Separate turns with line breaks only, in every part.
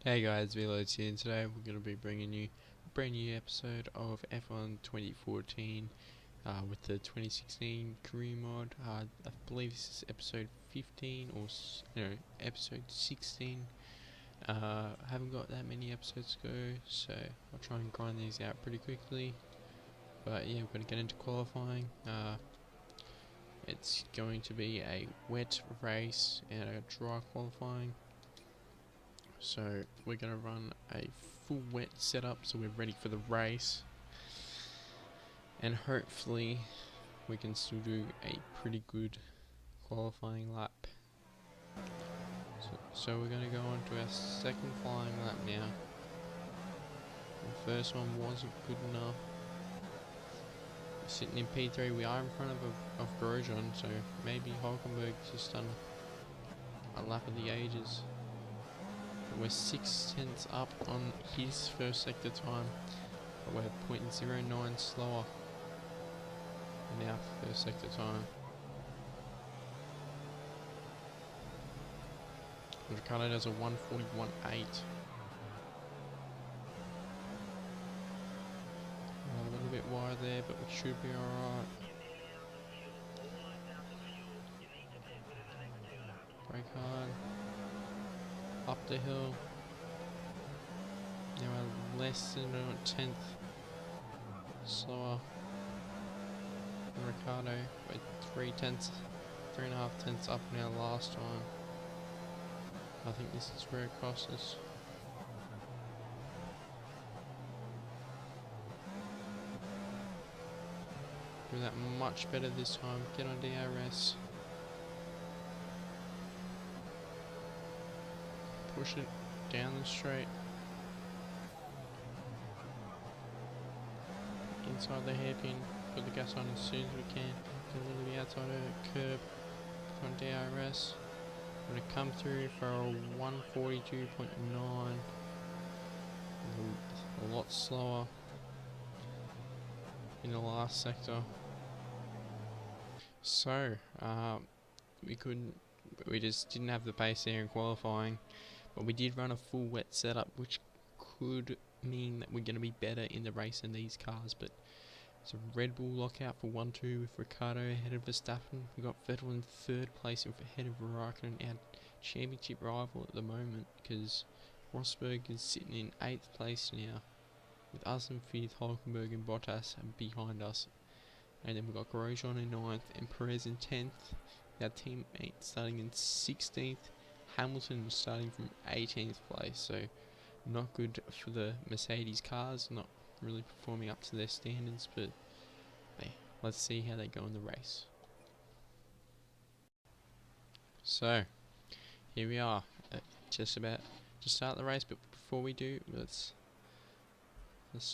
Hey guys, Velo's here, and today we're going to be bringing you a brand new episode of F1 2014 with the 2016 career mod. I believe this is episode 15 or episode 16. I haven't got that many episodes to go, so I'll try and grind these out pretty quickly. But yeah, we're going to get into qualifying. It's going to be a wet race and a dry qualifying. So we're going to run a full wet setup so we're ready for the race, and hopefully we can still do a pretty good qualifying lap. So we're going to go on to our second flying lap now. The first one wasn't good enough. Sitting in P3, we are in front of Grosjean, so maybe Hulkenberg's just done a lap of the ages. We're 6/10 up on his first sector time, but we're 0.09 slower in our first sector time. Ricciardo does a 1:41.8. A little bit wide there, but we should be alright. Brake hard. Up the hill. Now we're less than a 10th slower than Ricciardo. We're 3.5 tenths up now last time. I think this is where it cost us. Do that much better this time. Get on DRS. Push it down the straight. Inside the hairpin. Put the gas on as soon as we can. Get a little bit outside of the curb. Put on DRS. I'm going to come through for a 1:42.9. A lot slower in the last sector. So, we just didn't have the pace there in qualifying. But we did run a full wet setup, which could mean that we're going to be better in the race than these cars. But it's a Red Bull lockout for 1-2 with Ricciardo ahead of Verstappen. We've got Vettel in third place ahead of Raikkonen, our championship rival at the moment, because Rosberg is sitting in 8th place now, with us in 5th, Hulkenberg and Bottas behind us. And then we've got Grosjean in 9th and Perez in 10th. Our teammate starting in 16th. Hamilton was starting from 18th place, so not good for the Mercedes cars, not really performing up to their standards, but hey, let's see how they go in the race. So, here we are, just about to start the race, but before we do, let's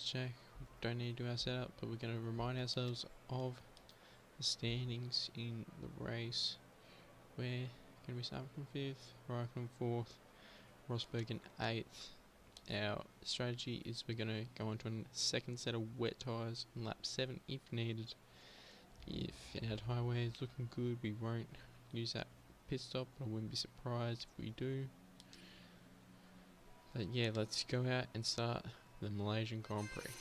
check. We don't need to do our setup, but we're going to remind ourselves of the standings in the race. We're going to be starting from 5th, Raikkonen 4th, Rosberg in 8th. Our strategy is we're going to go on to a second set of wet tyres on lap 7 if needed. If our highway is looking good, we won't use that pit stop, but I wouldn't be surprised if we do. But yeah, let's go out and start the Malaysian Grand Prix.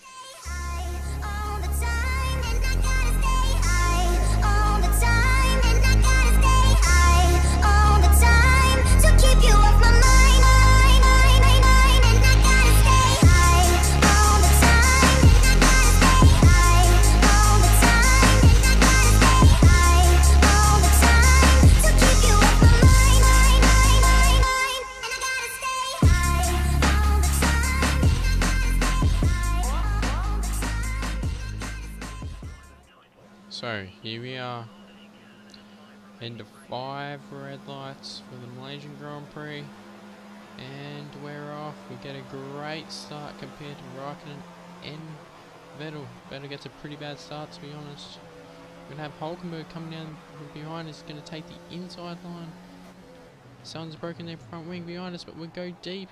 So here we are, into 5 red lights for the Malaysian Grand Prix, and we're off. We get a great start compared to Raikkonen and Vettel. Vettel gets a pretty bad start, to be honest. We're going to have Hulkenberg coming down from behind us, going to take the inside line. Someone's broken their front wing behind us, but we'll go deep.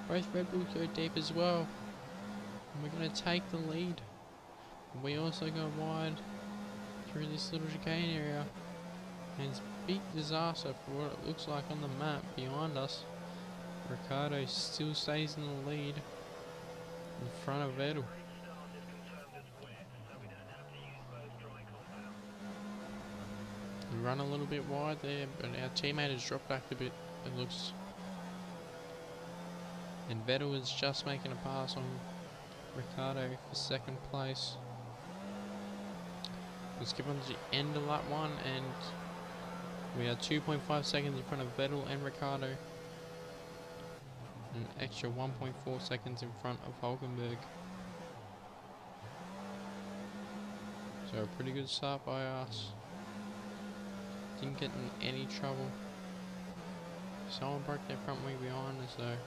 Both Red Bulls go deep as well. And we're going to take the lead. We also go wide through this little chicane area, and it's a big disaster for what it looks like on the map behind us. Ricciardo still stays in the lead in front of Vettel. We run a little bit wide there, but our teammate has dropped back a bit, it looks. And Vettel is just making a pass on Ricciardo for second place. Let's skip on to the end of lap 1, and we are 2.5 seconds in front of Vettel and Ricciardo. An extra 1.4 seconds in front of Hulkenberg. So a pretty good start by us. Didn't get in any trouble. Someone broke their front wing behind us though.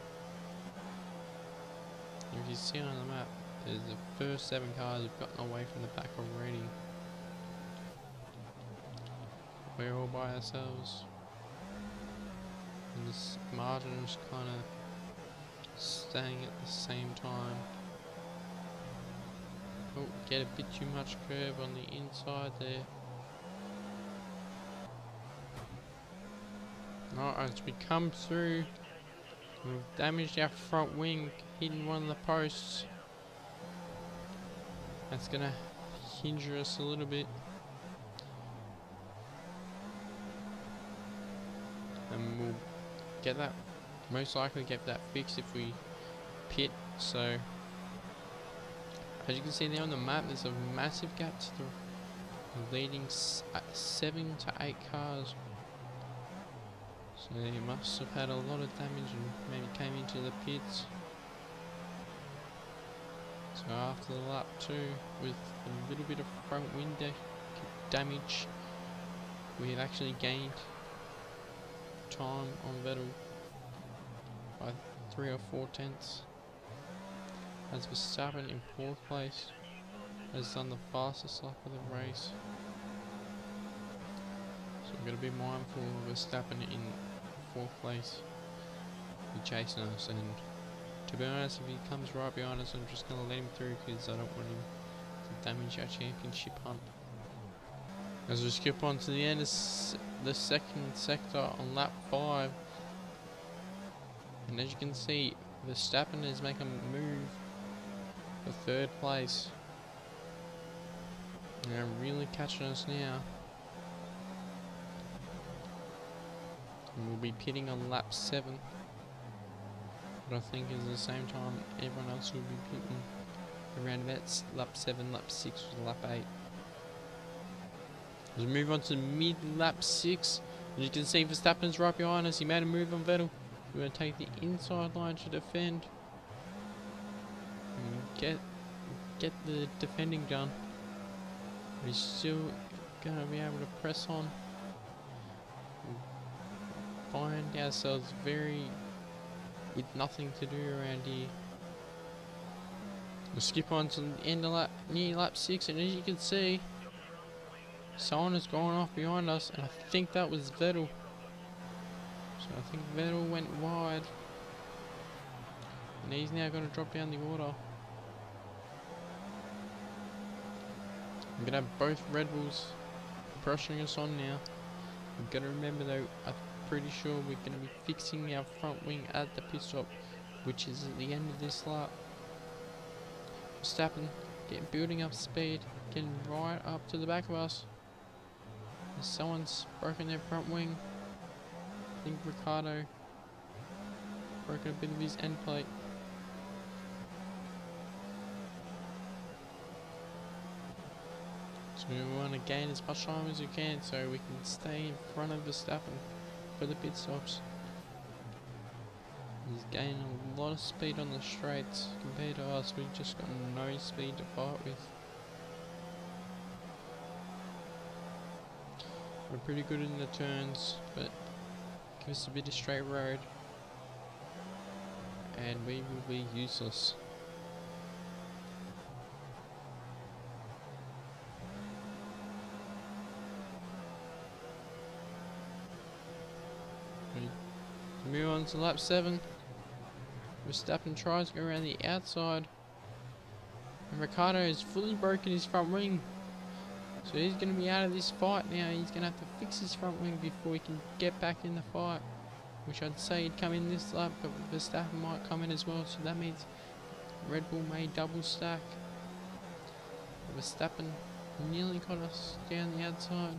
If you see on the map, there's the first 7 cars have gotten away from the back already. We're all by ourselves. And this margin is kind of staying at the same time. Oh, get a bit too much curve on the inside there. Alright, as we come through, we've damaged our front wing, hitting one of the posts. That's gonna hinder us a little bit. And we'll get that, most likely get that fixed if we pit. So, as you can see there on the map, there's a massive gap to the leading 7 to 8 cars. So he must have had a lot of damage and maybe came into the pits. So after the lap 2, with a little bit of front wing damage, we have actually gained time on Vettel by 3 or 4 tenths. As Verstappen in 4th place has done the fastest lap of the race. So I'm going to be mindful of Verstappen in 4th place. He's chasing us, and to be honest, if he comes right behind us, I'm just going to let him through because I don't want him to damage our championship hunt. As we skip on to the end of the second sector on lap 5, and as you can see, Verstappen is making a move for 3rd place. They're really catching us now. And we'll be pitting on lap 7. But I think at the same time, everyone else will be pitting around about lap 7, lap 6, or lap 8. As we move on to mid lap 6, as you can see, Verstappen's right behind us. He made a move on Vettel. We're going to take the inside line to defend. And get the defending done. We're still going to be able to press on. Find ourselves with nothing to do around here. We'll skip on to the end of near lap 6, and as you can see, someone has gone off behind us, and I think that was Vettel. So I think Vettel went wide, and he's now going to drop down the order. I'm going to have both Red Bulls pressuring us on now. We've got to remember though, I'm pretty sure we're going to be fixing our front wing at the pit stop, which is at the end of this lap. Verstappen building up speed, getting right up to the back of us. Someone's broken their front wing. I think Ricciardo broken a bit of his end plate. So we want to gain as much time as we can so we can stay in front of Verstappen for the pit stops. He's gaining a lot of speed on the straights compared to us. We've just got no speed to fight with. We're pretty good in the turns, but give us a bit of straight road and we will be useless. We move on to lap 7. Verstappen tries to go around the outside, and Ricciardo has fully broken his front wing. So he's going to be out of this fight now. He's going to have to fix his front wing before he can get back in the fight. which I'd say he'd come in this lap, but Verstappen might come in as well, so that means Red Bull may double stack. Verstappen nearly got us down the outside,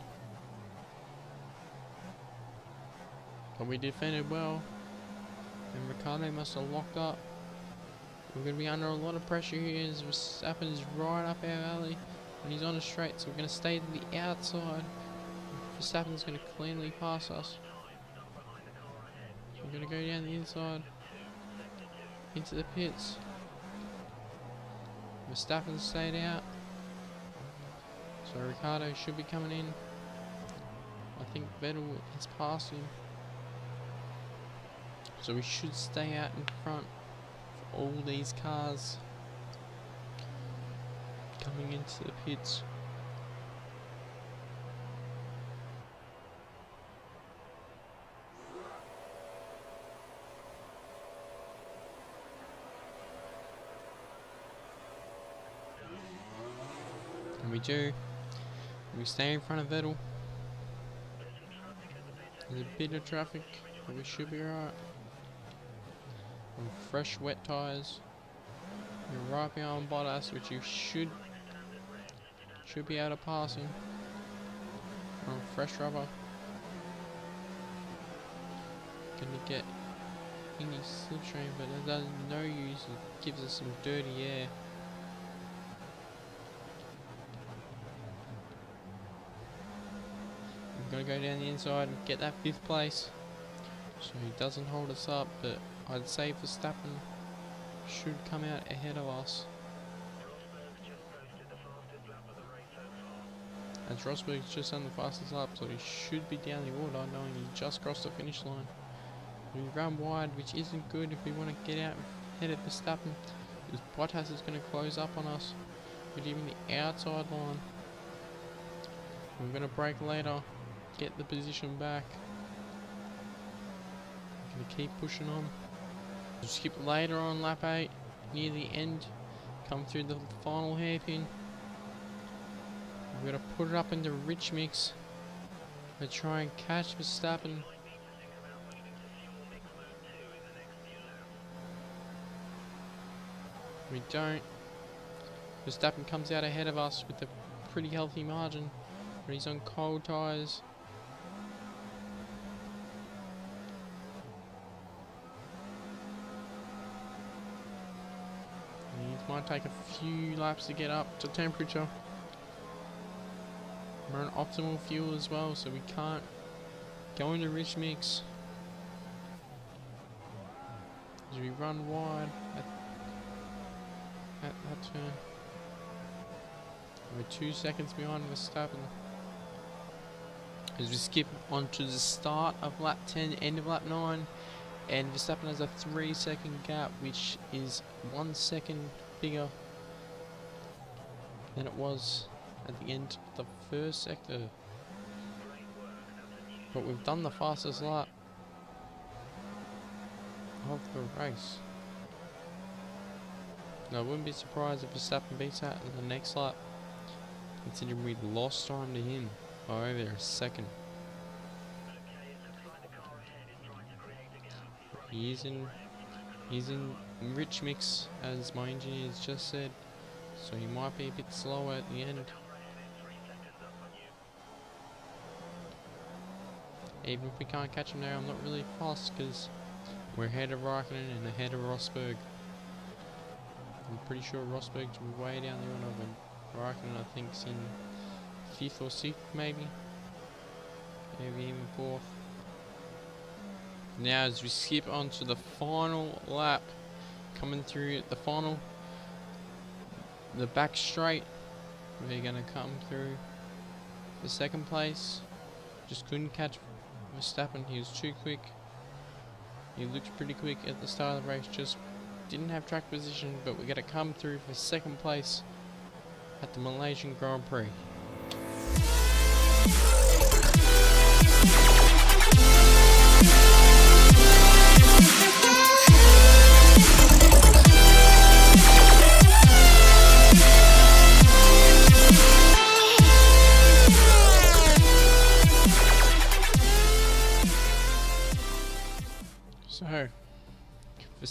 but we defended well, and Ricciardo must have locked up. We're going to be under a lot of pressure here as Verstappen is right up our alley and he's on a straight, so we're going to stay to the outside. Verstappen's going to cleanly pass us. We're going to go down the inside into the pits. Verstappen stayed out, so Ricciardo should be coming in. I think Vettel has passed him, so we should stay out in front for all these cars coming into the pits. And we do. We stay in front of Vettel. There's a bit of traffic, but we should be alright. On fresh wet tyres. You're right behind Bottas, which you should be able to pass him. On fresh rubber. Gonna get any slipstream, but it does no use. It gives us some dirty air. We're gonna go down the inside and get that 5th place, so he doesn't hold us up, but I'd say Verstappen should come out ahead of us. As Rosberg's just done the fastest lap, so he should be down the order, knowing he just crossed the finish line. We run wide, which isn't good if we want to get out ahead of Verstappen, because Bottas is going to close up on us. We're leaving the outside line. We're going to brake later, get the position back. We're going to keep pushing on. We'll skip later on lap 8, near the end, come through the final hairpin. We're going to put it up in the rich mix and try and catch Verstappen. We don't. Verstappen comes out ahead of us with a pretty healthy margin, but he's on cold tyres. It might take a few laps to get up to temperature. We're on optimal fuel as well, so we can't go into rich mix as we run wide at that turn. We're 2 seconds behind Verstappen as we skip onto the start of lap 10, end of lap 9, and Verstappen has a 3-second gap, which is 1 second bigger than it was at the end of the first sector. But we've done the fastest lap of the race. Now I wouldn't be surprised if Verstappen beats that in the next lap, considering we lost time to him by over a second. He's in rich mix, as my engineers just said, so he might be a bit slower at the end. Even if we can't catch him now, I'm not really fussed, because we're ahead of Raikkonen and ahead of Rosberg. I'm pretty sure Rosberg's way down the order, but Raikkonen I think's in 5th or 6th maybe even 4th. Now as we skip on to the final lap, coming through the back straight, we're gonna come through the 2nd place. Just couldn't catch Verstappen, he was too quick. He looked pretty quick at the start of the race, just didn't have track position, but we're gonna come through for 2nd place at the Malaysian Grand Prix.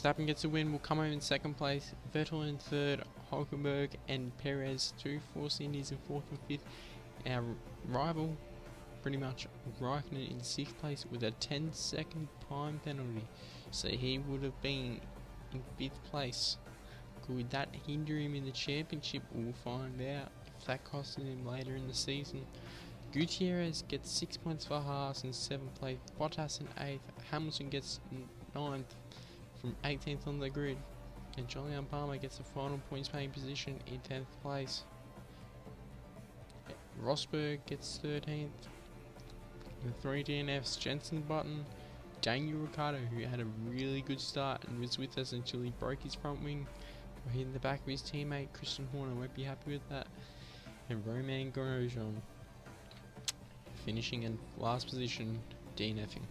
Verstappen gets a win, will come home in second place. Vettel in third, Hulkenberg and Perez, 2 Force Indies in fourth and fifth. Our rival, pretty much Raikkonen in sixth place with a 10-second time penalty. So he would have been in fifth place. Could that hinder him in the championship? We'll find out if that costed him later in the season. Gutierrez gets 6 points for Haas in 7th place, Bottas in 8th, Hamilton gets 9th from 18th on the grid, and Julian Palmer gets the final points paying position in 10th place. Rosberg gets 13th. The 3 DNFs, Jensen Button, Daniel Ricciardo, who had a really good start and was with us until he broke his front wing, hitting the back of his teammate Christian Horner, won't be happy with that, and Romain Grosjean finishing in last position, DNFing.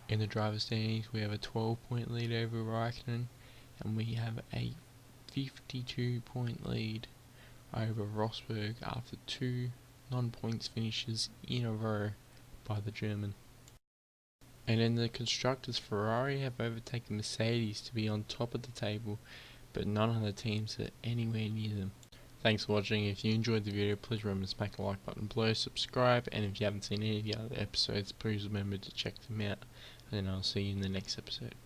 In the driver's standings, we have a 12-point lead over Raikkonen, and we have a 52-point lead over Rosberg after 2 non-points finishes in a row by the German. And in the constructors, Ferrari have overtaken Mercedes to be on top of the table, but none of the teams are anywhere near them. Thanks for watching. If you enjoyed the video, please remember to smack the like button below, subscribe, and if you haven't seen any of the other episodes, please remember to check them out, and I'll see you in the next episode.